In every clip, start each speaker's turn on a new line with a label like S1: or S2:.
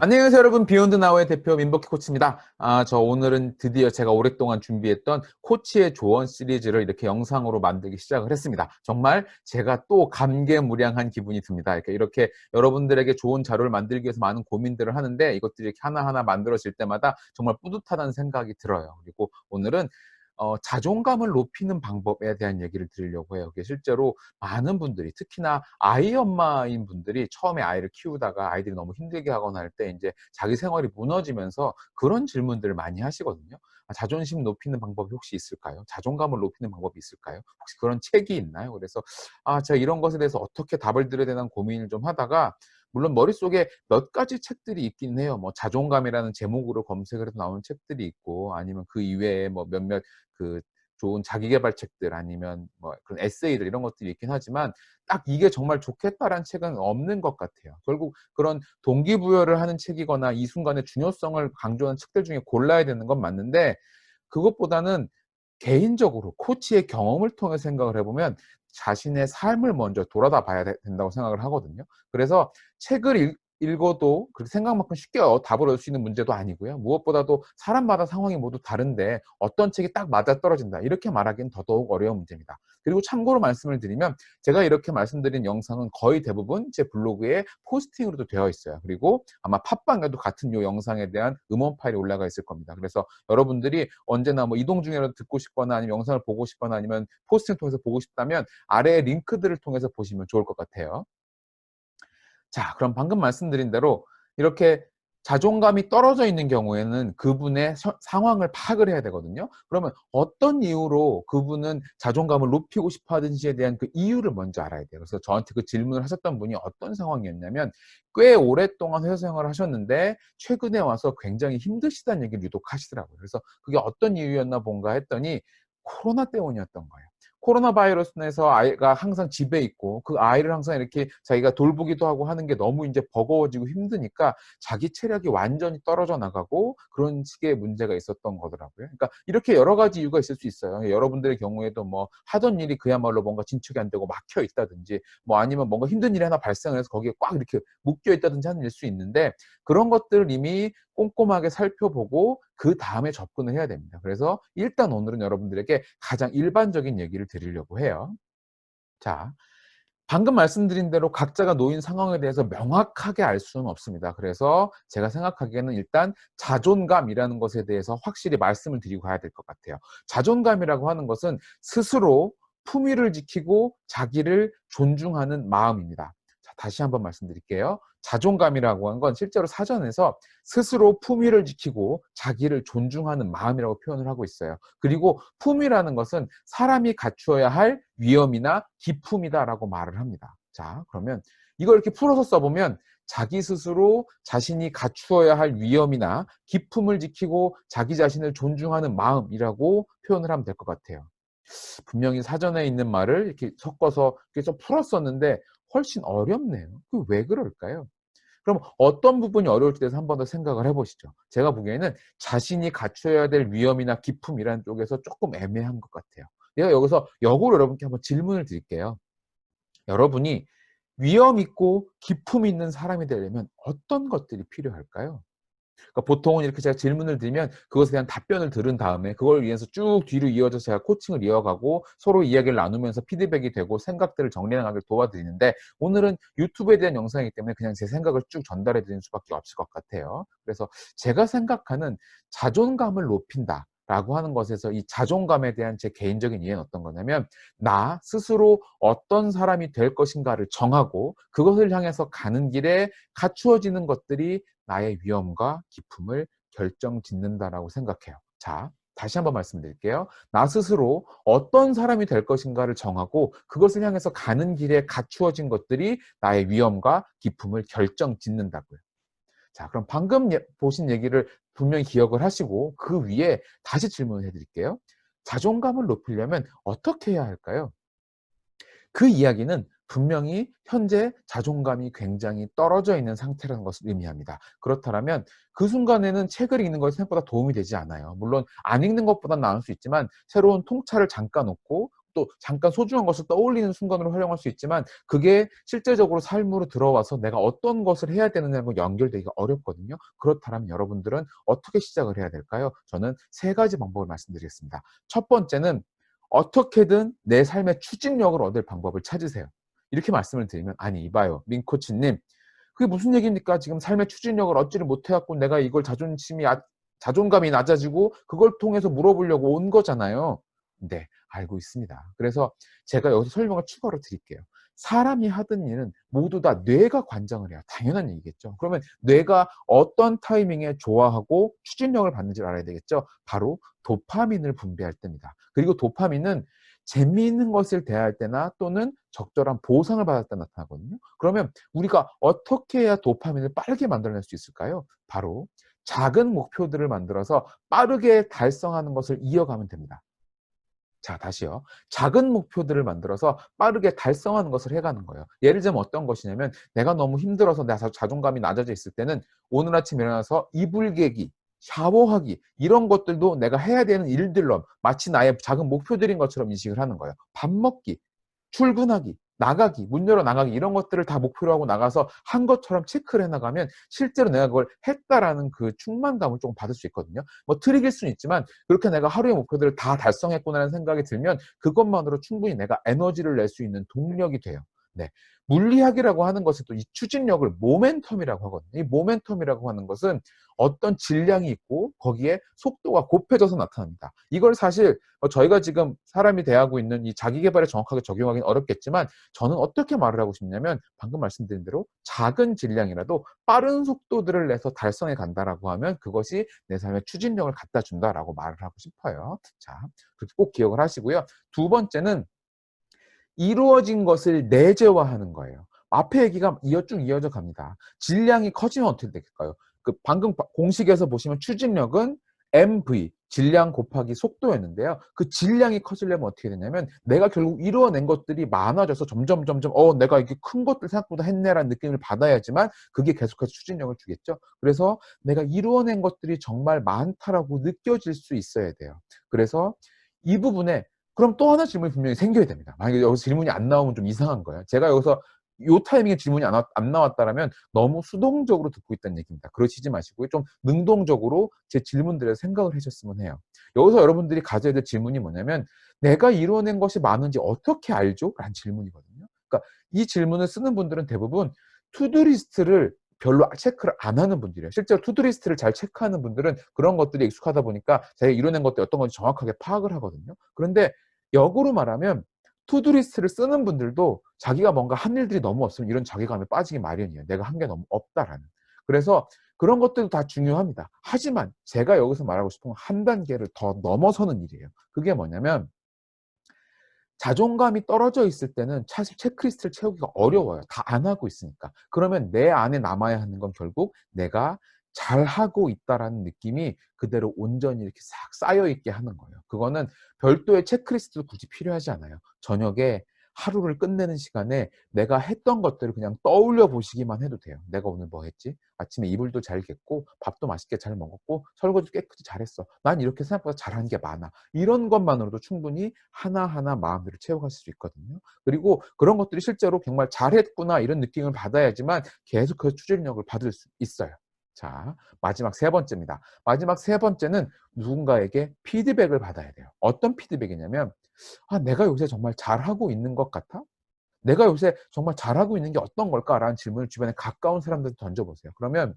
S1: 안녕하세요 여러분, 비욘드 나우의 대표 민버키 코치입니다. 저 오늘은 드디어 제가 오랫동안 준비했던 코치의 조언 시리즈를 이렇게 영상으로 만들기 시작을 했습니다. 정말 제가 또 감개무량한 기분이 듭니다. 이렇게 여러분들에게 좋은 자료를 만들기 위해서 많은 고민들을 하는데 이것들이 이렇게 하나하나 만들어질 때마다 정말 뿌듯하다는 생각이 들어요. 그리고 오늘은 자존감을 높이는 방법에 대한 얘기를 드리려고 해요. 그게 실제로 많은 분들이, 특히나 아이 엄마인 분들이 처음에 아이를 키우다가 아이들이 너무 힘들게 하거나 할 때 이제 자기 생활이 무너지면서 그런 질문들을 많이 하시거든요. 자존심 높이는 방법이 혹시 있을까요? 자존감을 높이는 방법이 있을까요? 혹시 그런 책이 있나요? 그래서 제가 이런 것에 대해서 어떻게 답을 드려야 되나 고민을 좀 하다가, 물론 머릿속에 몇 가지 책들이 있긴 해요. 뭐 자존감이라는 제목으로 검색을 해서 나오는 책들이 있고, 아니면 그 이외에 뭐 몇몇 그 좋은 자기계발 책들, 아니면 뭐 그런 에세이들, 이런 것들이 있긴 하지만 딱 이게 정말 좋겠다라는 책은 없는 것 같아요. 결국 그런 동기부여를 하는 책이거나 이 순간의 중요성을 강조하는 책들 중에 골라야 되는 건 맞는데, 그것보다는 개인적으로 코치의 경험을 통해 생각을 해보면 자신의 삶을 먼저 돌아다 봐야 된다고 생각을 하거든요. 그래서 책을 읽어도 그렇게 생각만큼 쉽게 답을 얻을 수 있는 문제도 아니고요. 무엇보다도 사람마다 상황이 모두 다른데 어떤 책이 딱 맞아떨어진다, 이렇게 말하기는 더더욱 어려운 문제입니다. 그리고 참고로 말씀을 드리면, 제가 이렇게 말씀드린 영상은 거의 대부분 제 블로그에 포스팅으로도 되어 있어요. 그리고 아마 팟빵에도 같은 요 영상에 대한 음원 파일이 올라가 있을 겁니다. 그래서 여러분들이 언제나 뭐 이동 중이라도 듣고 싶거나 아니면 영상을 보고 싶거나 아니면 포스팅을 통해서 보고 싶다면 아래의 링크들을 통해서 보시면 좋을 것 같아요. 자, 그럼 방금 말씀드린 대로 이렇게 자존감이 떨어져 있는 경우에는 그분의 상황을 파악을 해야 되거든요. 그러면 어떤 이유로 그분은 자존감을 높이고 싶어 하는지에 대한 그 이유를 먼저 알아야 돼요. 그래서 저한테 그 질문을 하셨던 분이 어떤 상황이었냐면, 꽤 오랫동안 회사 생활을 하셨는데 최근에 와서 굉장히 힘드시다는 얘기를 유독 하시더라고요. 그래서 그게 어떤 이유였나 본가 했더니 코로나 때문이었던 거예요. 코로나 바이러스에서 아이가 항상 집에 있고 그 아이를 항상 이렇게 자기가 돌보기도 하고 하는 게 너무 이제 버거워지고 힘드니까 자기 체력이 완전히 떨어져 나가고 그런 식의 문제가 있었던 거더라고요. 그러니까 이렇게 여러 가지 이유가 있을 수 있어요. 여러분들의 경우에도 뭐 하던 일이 그야말로 뭔가 진척이 안 되고 막혀 있다든지, 뭐 아니면 뭔가 힘든 일이 하나 발생을 해서 거기에 꽉 이렇게 묶여 있다든지 하는 일 수 있는데, 그런 것들을 이미 꼼꼼하게 살펴보고 그 다음에 접근을 해야 됩니다. 그래서 일단 오늘은 여러분들에게 가장 일반적인 얘기를 드리려고 해요. 자, 방금 말씀드린 대로 각자가 놓인 상황에 대해서 명확하게 알 수는 없습니다. 그래서 제가 생각하기에는 일단 자존감이라는 것에 대해서 확실히 말씀을 드리고 가야 될 것 같아요. 자존감이라고 하는 것은 스스로 품위를 지키고 자기를 존중하는 마음입니다. 자, 다시 한번 말씀드릴게요. 자존감이라고 하는 건 실제로 사전에서 스스로 품위를 지키고 자기를 존중하는 마음이라고 표현을 하고 있어요. 그리고 품위라는 것은 사람이 갖추어야 할 위엄이나 기품이다라고 말을 합니다. 자, 그러면 이걸 이렇게 풀어서 써보면 자기 스스로 자신이 갖추어야 할 위엄이나 기품을 지키고 자기 자신을 존중하는 마음이라고 표현을 하면 될 것 같아요. 분명히 사전에 있는 말을 이렇게 섞어서 이렇게 좀 풀었었는데 훨씬 어렵네요. 그 왜 그럴까요? 그럼 어떤 부분이 어려울지 대해서 한 번 더 생각을 해보시죠. 제가 보기에는 자신이 갖춰야 될 위엄이나 기품이라는 쪽에서 조금 애매한 것 같아요. 내가 여기서 역으로 여러분께 한번 질문을 드릴게요. 여러분이 위엄 있고 기품 있는 사람이 되려면 어떤 것들이 필요할까요? 그러니까 보통은 이렇게 제가 질문을 드리면 그것에 대한 답변을 들은 다음에 그걸 위해서 쭉 뒤로 이어져서 제가 코칭을 이어가고 서로 이야기를 나누면서 피드백이 되고 생각들을 정리하게 도와드리는데, 오늘은 유튜브에 대한 영상이기 때문에 그냥 제 생각을 쭉 전달해 드리는 수밖에 없을 것 같아요. 그래서 제가 생각하는 자존감을 높인다 라고 하는 것에서 이 자존감에 대한 제 개인적인 이해는 어떤 거냐면, 나 스스로 어떤 사람이 될 것인가를 정하고 그것을 향해서 가는 길에 갖추어지는 것들이 나의 위엄과 기품을 결정짓는다라고 생각해요. 자, 다시 한번 말씀드릴게요. 나 스스로 어떤 사람이 될 것인가를 정하고 그것을 향해서 가는 길에 갖추어진 것들이 나의 위엄과 기품을 결정짓는다고요. 자, 그럼 방금 보신 얘기를 분명히 기억을 하시고 그 위에 다시 질문을 해드릴게요. 자존감을 높이려면 어떻게 해야 할까요? 그 이야기는 분명히 현재 자존감이 굉장히 떨어져 있는 상태라는 것을 의미합니다. 그렇다면 그 순간에는 책을 읽는 것이 생각보다 도움이 되지 않아요. 물론 안 읽는 것보다 나을 수 있지만 새로운 통찰을 잠깐 놓고 또 잠깐 소중한 것을 떠올리는 순간으로 활용할 수 있지만 그게 실제적으로 삶으로 들어와서 내가 어떤 것을 해야 되느냐고 연결되기가 어렵거든요. 그렇다면 여러분들은 어떻게 시작을 해야 될까요? 저는 세 가지 방법을 말씀드리겠습니다. 첫 번째는 어떻게든 내 삶의 추진력을 얻을 방법을 찾으세요. 이렇게 말씀을 드리면 아니 이봐요 민코치님 그게 무슨 얘기입니까? 지금 삶의 추진력을 얻지를 못해 갖고 내가 이걸 자존감이 낮아지고 그걸 통해서 물어보려고 온 거잖아요. 네, 알고 있습니다. 그래서 제가 여기서 설명을 추가로 드릴게요. 사람이 하던 일은 모두 다 뇌가 관장을 해요. 당연한 얘기겠죠. 그러면 뇌가 어떤 타이밍에 좋아하고 추진력을 받는지를 알아야 되겠죠. 바로 도파민을 분비할 때입니다. 그리고 도파민은 재미있는 것을 대할 때나 또는 적절한 보상을 받을 때 나타나거든요. 그러면 우리가 어떻게 해야 도파민을 빠르게 만들어낼 수 있을까요? 바로 작은 목표들을 만들어서 빠르게 달성하는 것을 이어가면 됩니다. 자, 다시요. 작은 목표들을 만들어서 빠르게 달성하는 것을 해가는 거예요. 예를 들면 어떤 것이냐면 내가 너무 힘들어서 내 자존감이 낮아져 있을 때는 오늘 아침 일어나서 이불 개기, 샤워하기 이런 것들도 내가 해야 되는 일들로 마치 나의 작은 목표들인 것처럼 인식을 하는 거예요. 밥 먹기, 출근하기, 나가기, 문 열어 나가기 이런 것들을 다 목표로 하고 나가서 한 것처럼 체크를 해나가면 실제로 내가 그걸 했다라는 그 충만감을 조금 받을 수 있거든요. 뭐 트릭일 수는 있지만 그렇게 내가 하루의 목표들을 다 달성했구나라는 생각이 들면 그것만으로 충분히 내가 에너지를 낼 수 있는 동력이 돼요. 네. 물리학이라고 하는 것은 또 이 추진력을 모멘텀이라고 하거든요. 이 모멘텀이라고 하는 것은 어떤 질량이 있고 거기에 속도가 곱해져서 나타납니다. 이걸 사실 저희가 지금 사람이 대하고 있는 이 자기계발에 정확하게 적용하기는 어렵겠지만 저는 어떻게 말을 하고 싶냐면 방금 말씀드린 대로 작은 질량이라도 빠른 속도들을 내서 달성해 간다라고 하면 그것이 내 삶의 추진력을 갖다 준다라고 말을 하고 싶어요. 자, 그렇게 꼭 기억을 하시고요. 두 번째는 이루어진 것을 내재화하는 거예요. 앞에 얘기가 쭉 이어져 갑니다. 질량이 커지면 어떻게 될까요? 그 방금 공식에서 보시면 추진력은 MV, 질량 곱하기 속도였는데요. 그 질량이 커지려면 어떻게 되냐면 내가 결국 이루어낸 것들이 많아져서 점점 내가 이게 큰 것들 생각보다 했네라는 느낌을 받아야지만 그게 계속해서 추진력을 주겠죠. 그래서 내가 이루어낸 것들이 정말 많다라고 느껴질 수 있어야 돼요. 그래서 이 부분에 그럼 또 하나 질문이 분명히 생겨야 됩니다. 만약에 여기서 질문이 안 나오면 좀 이상한 거예요. 제가 여기서 요 타이밍에 질문이 안 나왔다라면 너무 수동적으로 듣고 있다는 얘기입니다. 그러시지 마시고요. 좀 능동적으로 제 질문들에 생각을 하셨으면 해요. 여기서 여러분들이 가져야 될 질문이 뭐냐면 내가 이루어낸 것이 많은지 어떻게 알죠? 라는 질문이거든요. 그러니까 이 질문을 쓰는 분들은 대부분 투두리스트를 별로 체크를 안 하는 분들이에요. 실제로 투두리스트를 잘 체크하는 분들은 그런 것들이 익숙하다 보니까 자기가 이뤄낸 것들이 어떤 건지 정확하게 파악을 하거든요. 그런데 역으로 말하면 투두리스트를 쓰는 분들도 자기가 뭔가 한 일들이 너무 없으면 이런 자괴감에 빠지기 마련이에요. 내가 한 게 너무 없다라는. 그래서 그런 것들도 다 중요합니다. 하지만 제가 여기서 말하고 싶은 건 한 단계를 더 넘어서는 일이에요. 그게 뭐냐면 자존감이 떨어져 있을 때는 사실 체크리스트를 채우기가 어려워요. 다 안 하고 있으니까. 그러면 내 안에 남아야 하는 건 결국 내가 잘하고 있다라는 느낌이 그대로 온전히 이렇게 싹 쌓여 있게 하는 거예요. 그거는 별도의 체크리스트도 굳이 필요하지 않아요. 저녁에 하루를 끝내는 시간에 내가 했던 것들을 그냥 떠올려 보시기만 해도 돼요. 내가 오늘 뭐 했지? 아침에 이불도 잘 겠고 밥도 맛있게 잘 먹었고 설거지 깨끗이 잘했어. 난 이렇게 생각보다 잘한 게 많아. 이런 것만으로도 충분히 하나하나 마음들을 채워갈 수 있거든요. 그리고 그런 것들이 실제로 정말 잘했구나 이런 느낌을 받아야지만 계속 그 추진력을 받을 수 있어요. 자, 마지막 세 번째입니다. 마지막 세 번째는 누군가에게 피드백을 받아야 돼요. 어떤 피드백이냐면 내가 요새 정말 잘하고 있는 것 같아? 내가 요새 정말 잘하고 있는 게 어떤 걸까라는 질문을 주변에 가까운 사람들한테 던져보세요. 그러면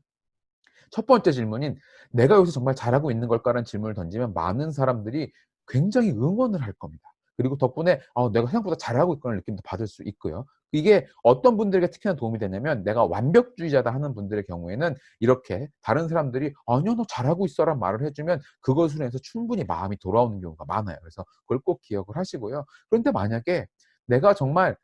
S1: 첫 번째 질문인 내가 요새 정말 잘하고 있는 걸까라는 질문을 던지면 많은 사람들이 굉장히 응원을 할 겁니다. 그리고 덕분에 내가 생각보다 잘하고 있구나 느낌도 받을 수 있고요. 이게 어떤 분들에게 특히나 도움이 되냐면 내가 완벽주의자다 하는 분들의 경우에는 이렇게 다른 사람들이 아니야 너 잘하고 있어라는 말을 해주면 그것으로 해서 충분히 마음이 돌아오는 경우가 많아요. 그래서 그걸 꼭 기억을 하시고요. 그런데 만약에 내가 정말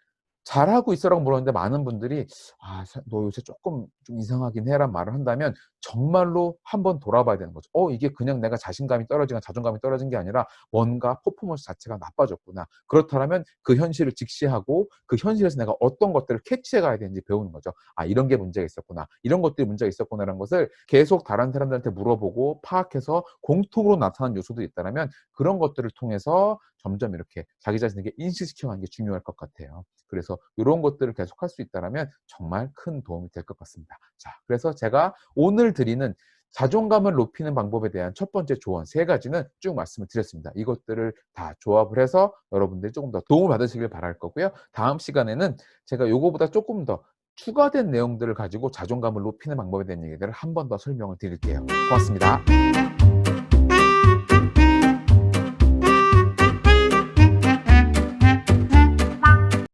S1: "잘하고 있어."라고 물었는데 많은 분들이 "아 너 요새 쪼끔 좀 이상하긴 해."라는 말을 한다면 정말로 한번 돌아봐야 되는 거죠. 이게 그냥 내가 자신감이 떨어지거나 자존감이 떨어진 게 아니라 뭔가 퍼포먼스 자체가 나빠졌구나. 그렇다면 그 현실을 직시하고 그 현실에서 내가 어떤 것들을 캐치해 가야 되는지 배우는 거죠. '아 이런 게 문제가 있었구나. 이런 것들이 문제가 있었구나.'라는 것을 계속 다른 사람들한테 물어보고 파악해서 공통으로 나타나는 요소들이 있다라면 그런 것들을 통해서 점점 이렇게 자기 자신에게 인식시켜 가는 게 중요할 것 같아요. 그래서 요런 것들을 계속할 수 있다라면 정말 큰 도움이 될 것 같습니다. 자, 그래서 제가 오늘 드리는 자존감을 높이는 방법에 대한 첫 번째 조언 세 가지는 쭉 말씀을 드렸습니다. 이것들을 다 조합을 해서 여러분들이 조금 더 도움을 받으시길 바랄 거고요. 다음 시간에는 제가 요거보다 쪼끔 더 추가된 내용들을 가지고 자존감을 높이는 방법에 대한 얘기들을 한 번 더 설명을 드릴게요. 고맙습니다.